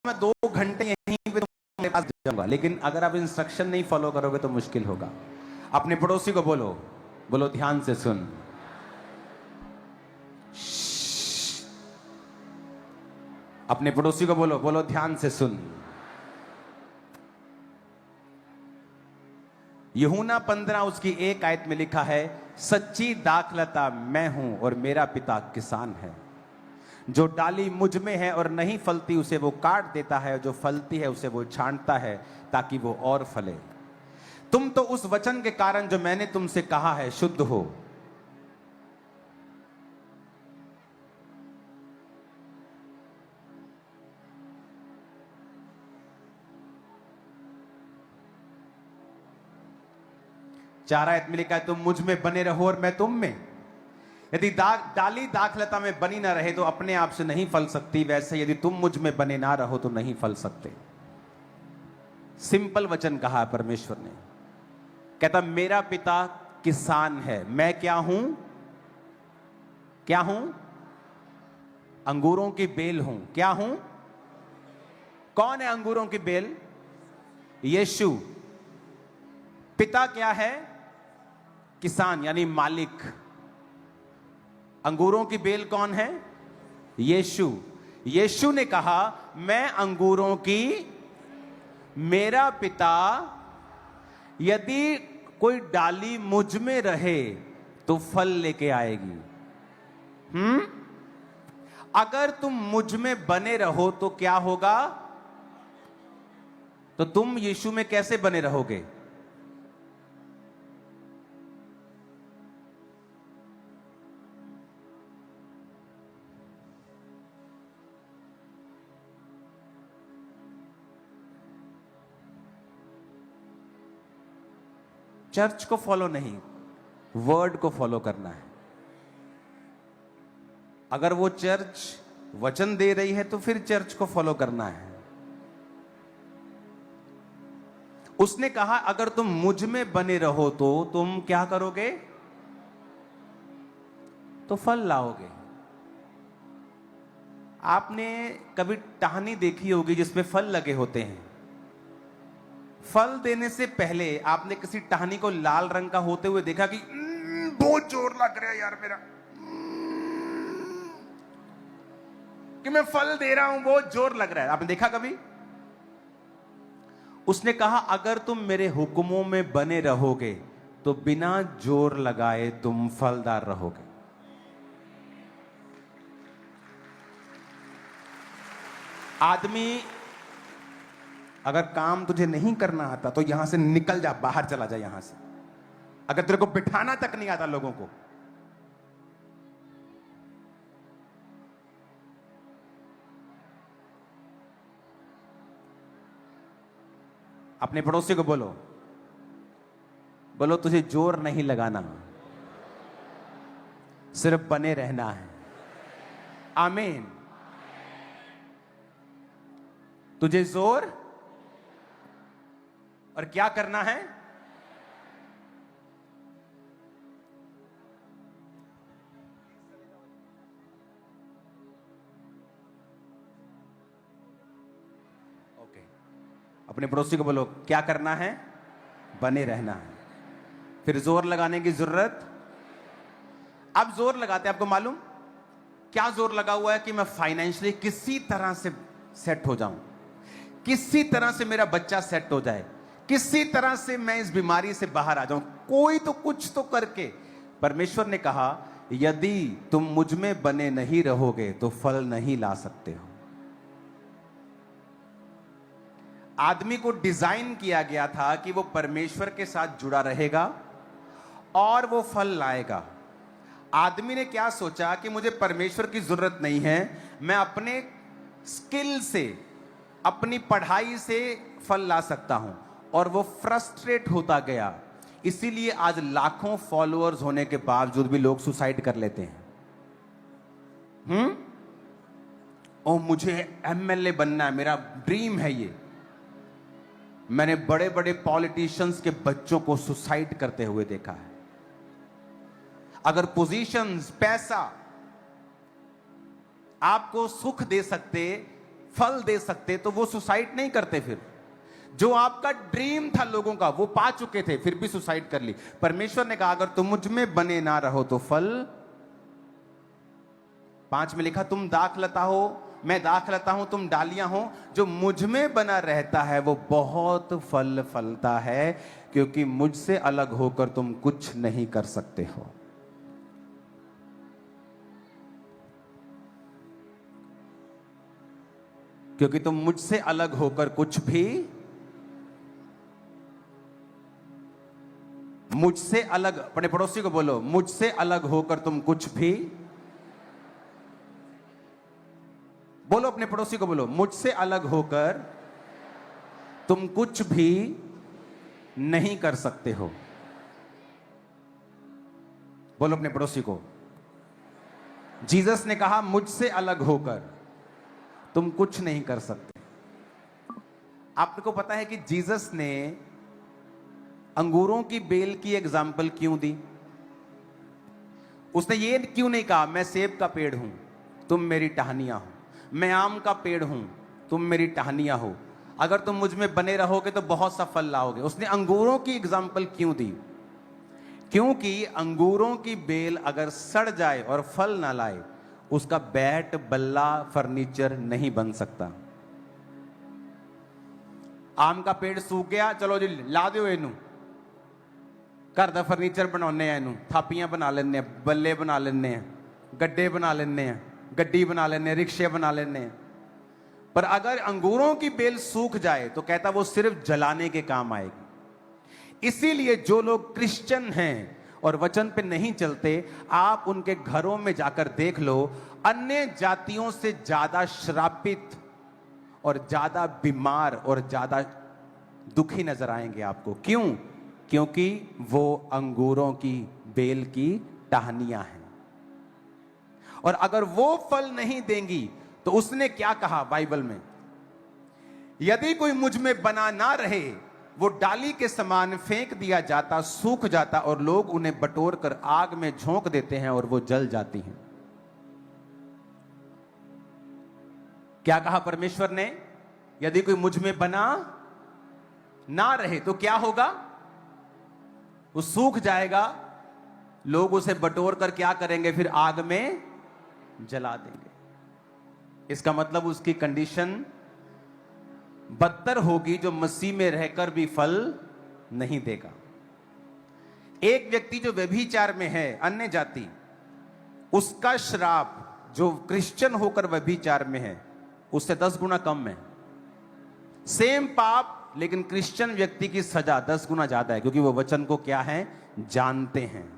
मैं 2 घंटे यहीं पे तुम्हारे पास जाऊंगा, लेकिन अगर आप इंस्ट्रक्शन नहीं फॉलो करोगे तो मुश्किल होगा। अपने पड़ोसी को बोलो, बोलो ध्यान से सुन। अपने पड़ोसी को बोलो, बोलो ध्यान से सुन। यूहन्ना 15 उसकी 1 आयत में लिखा है, सच्ची दाखलता मैं हूं और मेरा पिता किसान है। जो डाली मुझ में है और नहीं फलती उसे वो काट देता है, जो फलती है उसे वो छांटता है ताकि वो और फले। तुम तो उस वचन के कारण जो मैंने तुमसे कहा है शुद्ध हो। चार आयत में लिखा है, तुम मुझ में बने रहो और मैं तुम में। यदि डाली दाखलता में बनी ना रहे तो अपने आप से नहीं फल सकती, वैसे यदि तुम मुझ में बने ना रहो तो नहीं फल सकते। सिंपल वचन कहा परमेश्वर ने। कहता मेरा पिता किसान है, मैं क्या हूं? क्या हूं? अंगूरों की बेल हूं। क्या हूं? कौन है अंगूरों की बेल? यीशु। पिता क्या है? किसान यानी मालिक। अंगूरों की बेल कौन है? यीशु। यीशु ने कहा मैं अंगूरों की, मेरा पिता, यदि कोई डाली मुझ में रहे तो फल लेके आएगी। अगर तुम मुझ में बने रहो तो क्या होगा? तो तुम यीशु में कैसे बने रहोगे? चर्च को फॉलो नहीं, वर्ड को फॉलो करना है। अगर वो चर्च वचन दे रही है तो फिर चर्च को फॉलो करना है। उसने कहा अगर तुम मुझ में बने रहो तो तुम क्या करोगे? तो फल लाओगे। आपने कभी टहनी देखी होगी जिसमें फल लगे होते हैं। फल देने से पहले आपने किसी टहनी को लाल रंग का होते हुए देखा कि बहुत जोर लग रहा है यार मेरा, कि मैं फल दे रहा हूं, बहुत जोर लग रहा है। आपने देखा कभी? उसने कहा अगर तुम मेरे हुक्मों में बने रहोगे तो बिना जोर लगाए तुम फलदार रहोगे। आदमी अगर काम तुझे नहीं करना आता तो यहां से निकल जा, बाहर चला जा यहां से। अगर तेरे को बिठाना तक नहीं आता लोगों को, अपने पड़ोसी को बोलो, बोलो तुझे जोर नहीं लगाना, सिर्फ बने रहना है। आमीन। तुझे जोर और क्या करना है? ओके, अपने पड़ोसी को बोलो क्या करना है? बने रहना है। फिर जोर लगाने की जरूरत। अब जोर लगाते हैं, आपको मालूम क्या जोर लगा हुआ है? कि मैं फाइनेंशियली किसी तरह से सेट हो जाऊं, किसी तरह से मेरा बच्चा सेट हो जाए, किसी तरह से मैं इस बीमारी से बाहर आ जाऊं, कोई तो कुछ तो करके। परमेश्वर ने कहा यदि तुम मुझ में बने नहीं रहोगे तो फल नहीं ला सकते हो। आदमी को डिजाइन किया गया था कि वो परमेश्वर के साथ जुड़ा रहेगा और वो फल लाएगा। आदमी ने क्या सोचा कि मुझे परमेश्वर की जरूरत नहीं है, मैं अपने स्किल से, अपनी पढ़ाई से फल ला सकता हूं, और वो फ्रस्ट्रेट होता गया। इसीलिए आज लाखों फॉलोअर्स होने के बावजूद भी लोग सुसाइड कर लेते हैं। ओ मुझे एमएलए बनना है, मेरा ड्रीम है ये। मैंने बड़े बड़े पॉलिटिशियंस के बच्चों को सुसाइड करते हुए देखा है। अगर पोजीशंस, पैसा आपको सुख दे सकते, फल दे सकते तो वो सुसाइड नहीं करते। फिर जो आपका ड्रीम था लोगों का वो पा चुके थे, फिर भी सुसाइड कर ली। परमेश्वर ने कहा अगर तुम मुझ में बने ना रहो तो फल। 5 में लिखा तुम दाखलता हो, मैं दाखलता हूं, तुम डालियां हो। जो मुझ में बना रहता है वो बहुत फल फलता है, क्योंकि मुझसे अलग होकर तुम कुछ नहीं कर सकते हो। क्योंकि तुम मुझसे अलग होकर कुछ भी, मुझसे अलग, अपने पड़ोसी को बोलो, मुझसे अलग होकर तुम कुछ भी, बोलो अपने पड़ोसी को बोलो, मुझसे अलग होकर तुम कुछ भी नहीं कर सकते हो। बोलो अपने पड़ोसी को, जीसस ने कहा मुझसे अलग होकर तुम कुछ नहीं कर सकते। आपको पता है कि जीसस ने अंगूरों की बेल की एग्जाम्पल क्यों दी? उसने ये क्यों नहीं कहा मैं सेब का पेड़ हूं तुम मेरी टहनियां हो, मैं आम का पेड़ हूं तुम मेरी टहनियां हो, अगर तुम मुझ में बने रहोगे तो बहुत सा फल लाओगे। उसने अंगूरों की एग्जाम्पल क्यों दी? क्योंकि अंगूरों की बेल अगर सड़ जाए और फल ना लाए, उसका बैट बल्ला फर्नीचर नहीं बन सकता। आम का पेड़ सूख गया, चलो जी ला दो इनू, घर का फर्नीचर बनाने इनू, थापियां बना लेने, बल्ले बना लेने, गड्ढे बना लेने, गड्डी बना लेने, रिक्शे बना लेने। पर अगर अंगूरों की बेल सूख जाए तो कहता वो सिर्फ जलाने के काम आएगी। इसीलिए जो लोग क्रिश्चियन हैं और वचन पे नहीं चलते, आप उनके घरों में जाकर देख लो, अन्य जातियों से ज्यादा श्रापित और ज्यादा बीमार और ज्यादा दुखी नजर आएंगे आपको। क्यों? क्योंकि वो अंगूरों की बेल की टहनियां हैं। और अगर वो फल नहीं देंगी तो उसने क्या कहा बाइबल में? यदि कोई मुझ में बना ना रहे, वो डाली के समान फेंक दिया जाता, सूख जाता और लोग उन्हें बटोर कर आग में झोंक देते हैं और वो जल जाती हैं। क्या कहा परमेश्वर ने? यदि कोई मुझ में बना ना रहे तो क्या होगा? वो सूख जाएगा, लोग उसे बटोर कर क्या करेंगे? फिर आग में जला देंगे। इसका मतलब उसकी कंडीशन बदतर होगी, जो मसीह में रहकर भी फल नहीं देगा। एक व्यक्ति जो व्यभिचार में है, अन्य जाति, उसका श्राप जो क्रिश्चियन होकर व्यभिचार में है उससे 10 गुना कम है। सेम पाप, लेकिन क्रिश्चियन व्यक्ति की सजा 10 गुना ज्यादा है, क्योंकि वो वचन को क्या है? जानते हैं।